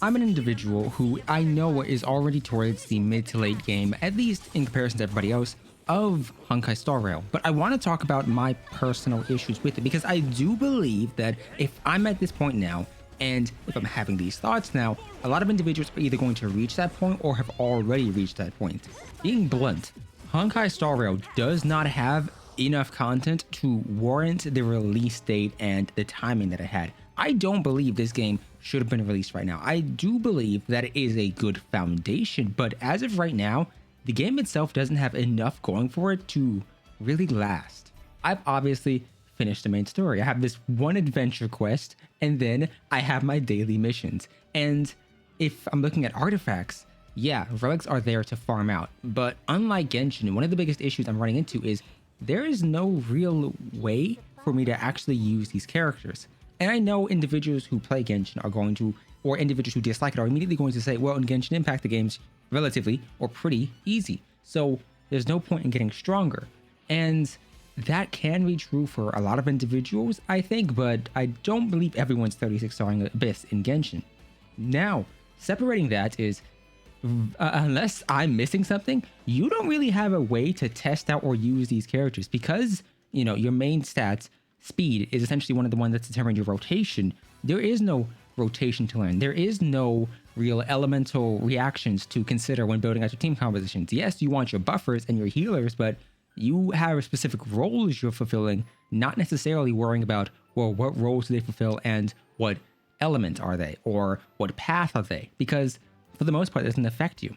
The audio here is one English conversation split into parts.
I'm an individual who I know is already towards the mid to late game, at least in comparison to everybody else, of Honkai Star Rail. But I want to talk about my personal issues with it, because I do believe that if I'm at this point now, and if I'm having these thoughts now, a lot of individuals are either going to reach that point or have already reached that point. Being blunt, Honkai Star Rail does not have enough content to warrant the release date and the timing that it had. I don't believe this game should have been released right now. I do believe that it is a good foundation, but as of right now, the game itself doesn't have enough going for it to really last. I've obviously finished the main story. I have this one adventure quest, and then I have my daily missions. And if I'm looking at artifacts, yeah, relics are there to farm out. But unlike Genshin, one of the biggest issues I'm running into is there is no real way for me to actually use these characters. And I know individuals who play Genshin are going to, or individuals who dislike it are immediately going to say, well, in Genshin Impact, the game's relatively or pretty easy. So there's no point in getting stronger. And that can be true for a lot of individuals, I think, but I don't believe everyone's 36-starring Abyss in Genshin. Now, separating that is, unless I'm missing something, you don't really have a way to test out or use these characters because, you know, your main stats, speed, is essentially one of the ones that's determined your rotation. There is no rotation to learn. There is no real elemental reactions to consider when building out your team compositions. Yes, you want your buffers and your healers, but you have specific roles you're fulfilling, not necessarily worrying about, well, what roles do they fulfill and what element are they or what path are they? Because for the most part, it doesn't affect you.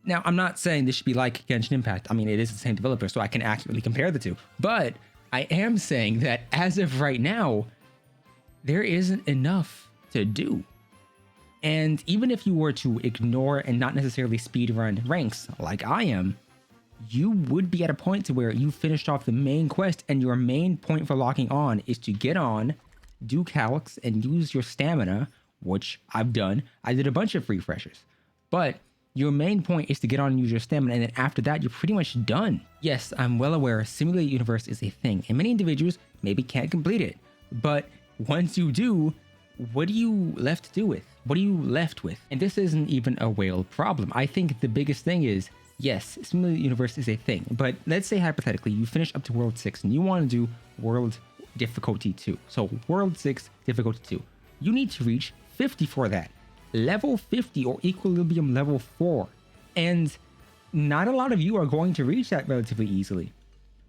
Now, I'm not saying this should be like Genshin Impact. I mean, it is the same developer, so I can accurately compare the two. But I am saying that as of right now, there isn't enough to do. And even if you were to ignore and not necessarily speedrun ranks like I am, you would be at a point to where you finished off the main quest and your main point for locking on is to get on, do calcs, and use your stamina, which I've done. I did a bunch of refreshers, but your main point is to get on and use your stamina, and then after that, you're pretty much done. Yes, I'm well aware Simulated Universe is a thing, and many individuals maybe can't complete it, but once you do, what are you left to do with? What are you left with? And this isn't even a whale problem. I think the biggest thing is, yes, Simulated Universe is a thing, but let's say hypothetically you finish up to World 6 and you want to do World Difficulty 2. So World 6 Difficulty 2. You need to reach 50 for that. Level 50 or Equilibrium level 4. And not a lot of you are going to reach that relatively easily.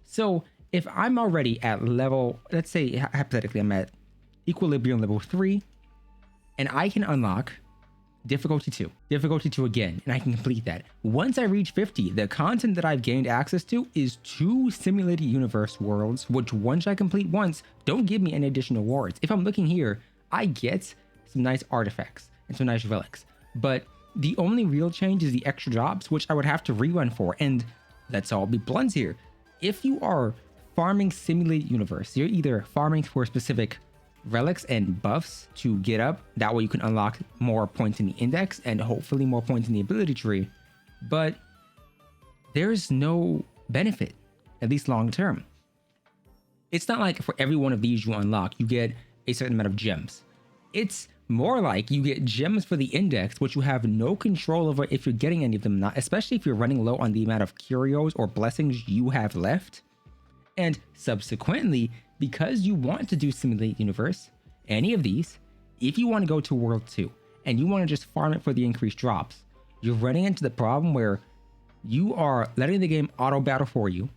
So if I'm already at level, let's say hypothetically I'm at Equilibrium level 3, and I can unlock Difficulty 2 again, and I can complete that. Once I reach 50, the content that I've gained access to is 2 Simulated Universe worlds, which once I complete once, don't give me any additional rewards. If I'm looking here, I get some nice artifacts and some nice relics, but the only real change is the extra drops, which I would have to rerun for. And let's all be blunt here. If you are farming Simulated Universe, you're either farming for specific relics and buffs to get up, that way you can unlock more points in the index and hopefully more points in the ability tree, but there's no benefit, at least long term. It's not like for every one of these you unlock, you get a certain amount of gems. It's more like you get gems for the index, which you have no control over if you're getting any of them, not especially if you're running low on the amount of curios or blessings you have left. And subsequently, because you want to do Simulated Universe, any of these, if you want to go to World 2 and you want to just farm it for the increased drops, you're running into the problem where you are letting the game auto battle for you,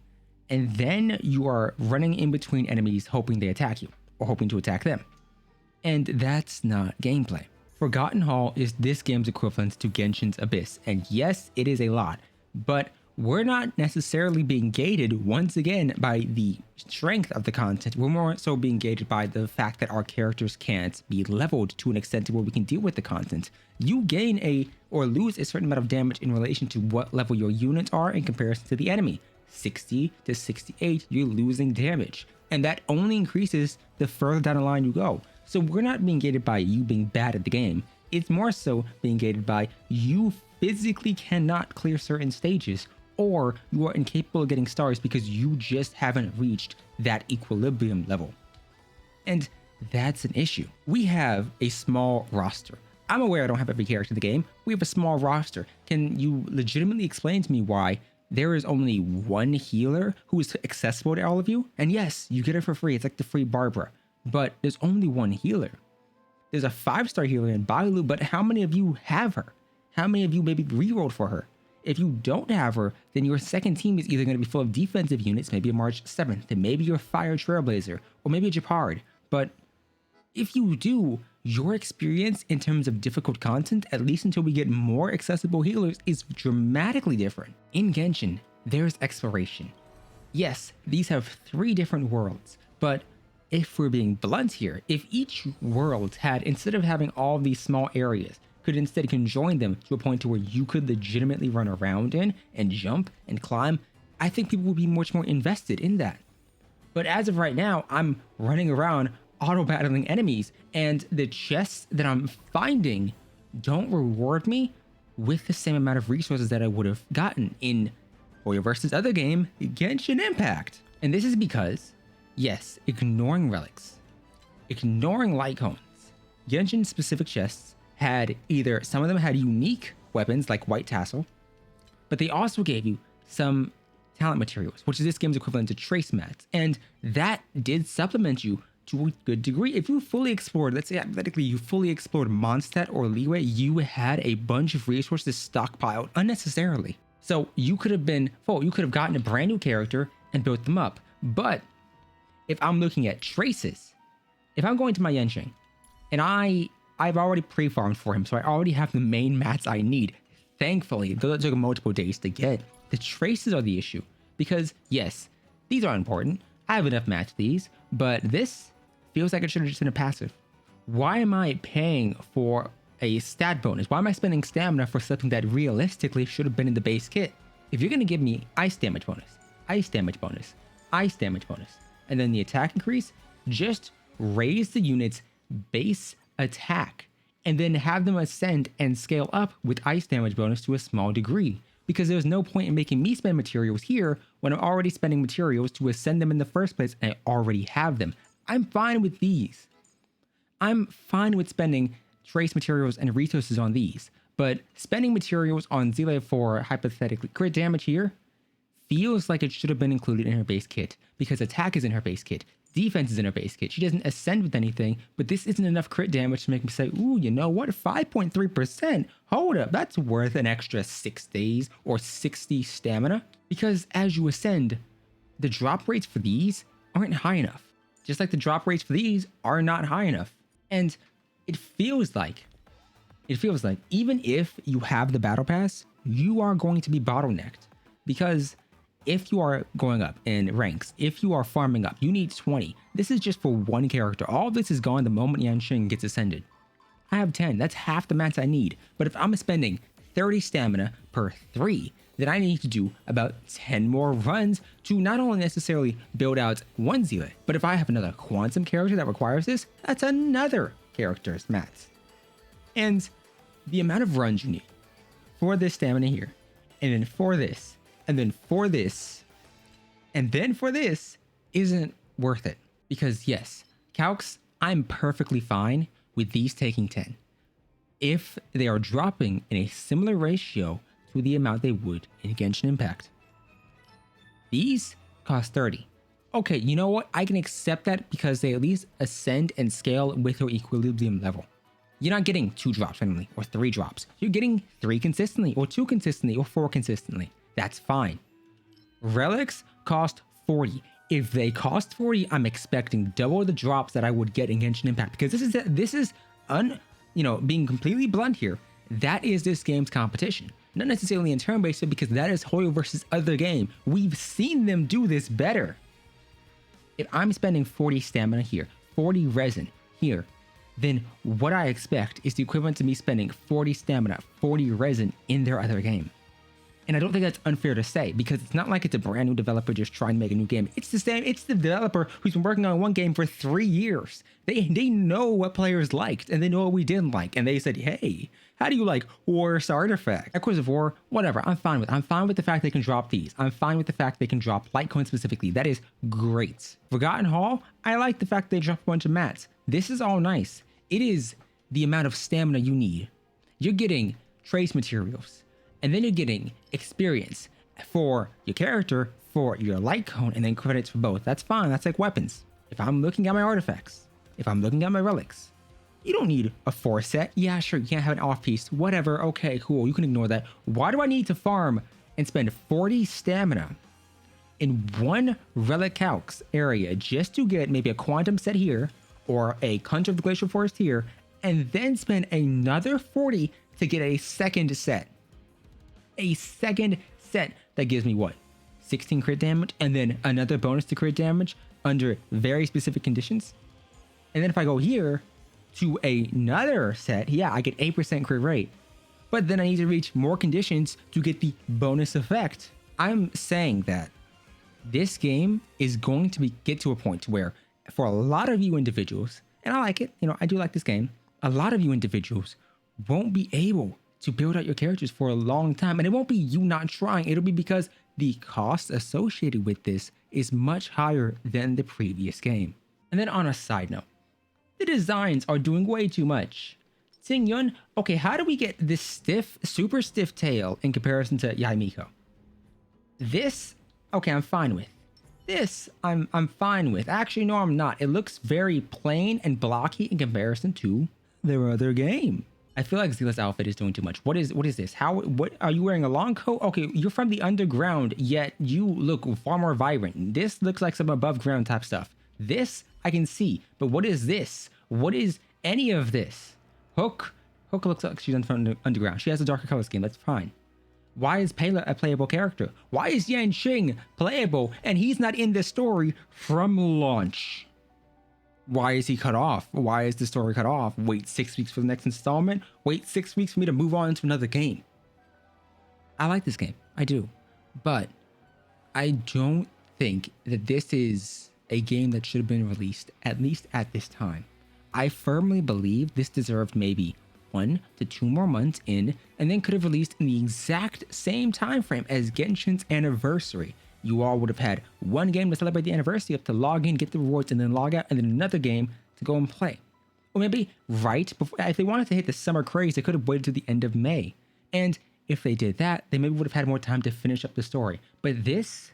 and then you are running in between enemies hoping they attack you or hoping to attack them. And that's not gameplay. Forgotten Hall is this game's equivalent to Genshin's Abyss, and yes, it is a lot, but we're not necessarily being gated once again by the strength of the content. We're more so being gated by the fact that our characters can't be leveled to an extent to where we can deal with the content. You gain a or lose a certain amount of damage in relation to what level your units are in comparison to the enemy. 60 to 68, you're losing damage, and that only increases the further down the line you go. So we're not being gated by you being bad at the game. It's more so being gated by you physically cannot clear certain stages, or you are incapable of getting stars because you just haven't reached that equilibrium level. And that's an issue. We have a small roster. I'm aware I don't have every character in the game. We have a small roster. Can you legitimately explain to me why there is only one healer who is accessible to all of you? And yes, you get it for free. It's like the free Barbara. But there's only one healer. There's a 5-star healer in Bailu, but how many of you have her? How many of you maybe rerolled for her? If you don't have her, then your second team is either going to be full of defensive units, maybe a March 7th, and maybe you're a Fire Trailblazer, or maybe a Japard. But if you do, your experience in terms of difficult content, at least until we get more accessible healers, is dramatically different. In Genshin, there's exploration. Yes, these have 3 different worlds, but if we're being blunt here, if each world had, instead of having all these small areas, could instead conjoin them to a point to where you could legitimately run around in and jump and climb, I think people would be much more invested in that. But as of right now, I'm running around auto-battling enemies, and the chests that I'm finding don't reward me with the same amount of resources that I would have gotten in HoYoverse's other game, Genshin Impact. And this is because, yes, ignoring relics, ignoring light cones, Genshin specific chests had either, some of them had unique weapons like White Tassel, but they also gave you some talent materials, which is this game's equivalent to trace mats. And that did supplement you to a good degree. If you fully explored, let's say hypothetically you fully explored Mondstadt or Leeway, you had a bunch of resources stockpiled unnecessarily. So you could have been full, you could have gotten a brand new character and built them up. But if I'm looking at traces, if I'm going to my Yenching and I've already pre-farmed for him, so I already have the main mats I need. Thankfully, though that took multiple days to get, the traces are the issue. Because yes, these are important. I have enough mats for these, but this feels like it should have just been a passive. Why am I paying for a stat bonus? Why am I spending stamina for something that realistically should have been in the base kit? If you're going to give me ice damage bonus, ice damage bonus, ice damage bonus, and then the attack increase, just raise the unit's base attack and then have them ascend and scale up with ice damage bonus to a small degree. Because there's no point in making me spend materials here when I'm already spending materials to ascend them in the first place and I already have them. I'm fine with these. I'm fine with spending trace materials and resources on these, but spending materials on Zile for hypothetically crit damage here feels like it should have been included in her base kit, because attack is in her base kit, defense is in her base kit. She doesn't ascend with anything, but this isn't enough crit damage to make me say, ooh, you know what, 5.3%, hold up, that's worth an extra 6 days or 60 stamina. Because as you ascend, the drop rates for these aren't high enough. Just like the drop rates for these are not high enough. And it feels like even if you have the battle pass, you are going to be bottlenecked. Because if you are going up in ranks, if you are farming up, you need 20. This is just for one character. All of this is gone the moment Yanqing gets ascended. I have 10. That's half the mats I need. But if I'm spending 30 stamina per 3, then I need to do about 10 more runs to not only necessarily build out one Zile, but if I have another quantum character that requires this, that's another character's mats. And the amount of runs you need for this stamina here, and then for this, and then for this, and then for this isn't worth it. Because yes, calcs, I'm perfectly fine with these taking 10 if they are dropping in a similar ratio to the amount they would in Genshin Impact. These cost 30. Okay, you know what? I can accept that because they at least ascend and scale with your equilibrium level. You're not getting 2 drops randomly or 3 drops. You're getting 3 consistently or 2 consistently or 4 consistently. That's fine. Relics cost 40. If they cost 40, I'm expecting double the drops that I would get in Genshin Impact, because this is being completely blunt here, that is this game's competition. Not necessarily in turn-based, but because that is HoYoverse's other game. We've seen them do this better. If I'm spending 40 stamina here, 40 resin here, then what I expect is the equivalent to me spending 40 stamina, 40 resin in their other game. And I don't think that's unfair to say, because it's not like it's a brand new developer just trying to make a new game. It's the same. It's the developer who's been working on one game for 3 years. They know what players liked and they know what we didn't like. And they said, hey, how do you like Horus Artifact? Echoes of War, whatever. I'm fine with it. I'm fine with the fact they can drop these. I'm fine with the fact they can drop Litecoin specifically. That is great. Forgotten Hall, I like the fact they dropped a bunch of mats. This is all nice. It is the amount of stamina you need. You're getting trace materials, and then you're getting experience for your character, for your light cone, and then credits for both. That's fine. That's like weapons. If I'm looking at my artifacts, if I'm looking at my relics, you don't need a 4 set. Yeah, sure, you can't have an off piece. Whatever. Okay, cool. You can ignore that. Why do I need to farm and spend 40 stamina in one relic calx area just to get maybe a quantum set here or a Conjure of the Glacial Forest here, and then spend another 40 to get a second set? A second set that gives me what? 16 crit damage, and then another bonus to crit damage under very specific conditions. And then if I go here to another set, yeah, I get 8% crit rate. But then I need to reach more conditions to get the bonus effect. I'm saying that this game is going to get to a point where for a lot of you individuals, and I like it, I do like this game, a lot of you individuals won't be able to build out your characters for a long time. And it won't be you not trying. It'll be because the cost associated with this is much higher than the previous game. And then on a side note, the designs are doing way too much. Xingyun, okay, how do we get this stiff, super stiff tail in comparison to Yaimiko? This, okay, I'm fine with. This, I'm fine with. Actually, no, I'm not. It looks very plain and blocky in comparison to their other game. I feel like Zila's outfit is doing too much. What is this? What are you wearing, a long coat? Okay, you're from the underground, yet you look far more vibrant. This looks like some above ground type stuff. This I can see, but what is this? What is any of this? Hook looks like she's from the underground. She has a darker color scheme. That's fine. Why is Pela a playable character? Why is Yanqing playable and he's not in the story from launch? Why is he cut off? Why is the story cut off? Wait 6 weeks for the next installment? Wait 6 weeks for me to move on to another game? I like this game. I do. But I don't think that this is a game that should have been released, at least at this time. I firmly believe this deserved maybe 1 to 2 more months in, and then could have released in the exact same time frame as Genshin's anniversary. You all would have had one game to celebrate the anniversary of, to log in, get the rewards, and then log out, and then another game to go and play. Or maybe right before, if they wanted to hit the summer craze, they could have waited to the end of May. And if they did that, they maybe would have had more time to finish up the story. But this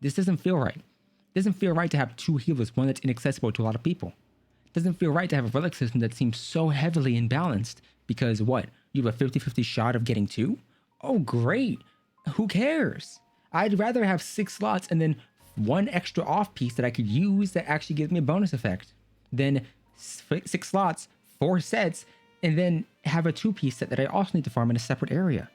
doesn't feel right. It doesn't feel right to have 2 healers, one that's inaccessible to a lot of people. It doesn't feel right to have a relic system that seems so heavily imbalanced because what? You have a 50-50 shot of getting 2? Oh, great. Who cares? I'd rather have 6 slots and then 1 extra off piece that I could use that actually gives me a bonus effect than 6 slots, 4 sets, and then have a 2-piece set that I also need to farm in a separate area.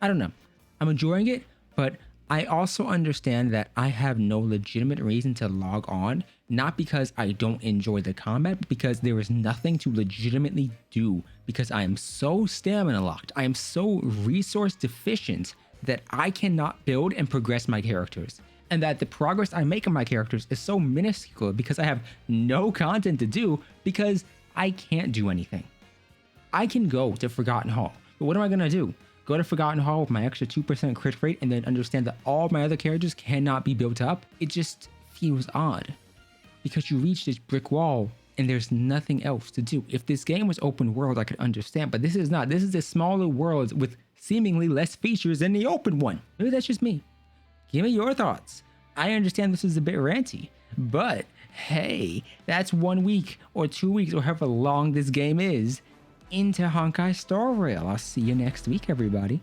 I don't know. I'm enjoying it, but I also understand that I have no legitimate reason to log on, not because I don't enjoy the combat, but because there is nothing to legitimately do because I am so stamina locked. I am so resource deficient that I cannot build and progress my characters. And that the progress I make on my characters is so minuscule because I have no content to do because I can't do anything. I can go to Forgotten Hall, but what am I gonna do? Go to Forgotten Hall with my extra 2% crit rate and then understand that all my other characters cannot be built up? It just feels odd because you reach this brick wall and there's nothing else to do. If this game was open world, I could understand, but this is not. This is a smaller world with seemingly less features than the open one. Maybe that's just me. Give me your thoughts. I understand this is a bit ranty, but hey, that's 1 week or 2 weeks or however long this game is into Honkai Star Rail. I'll see you next week, everybody.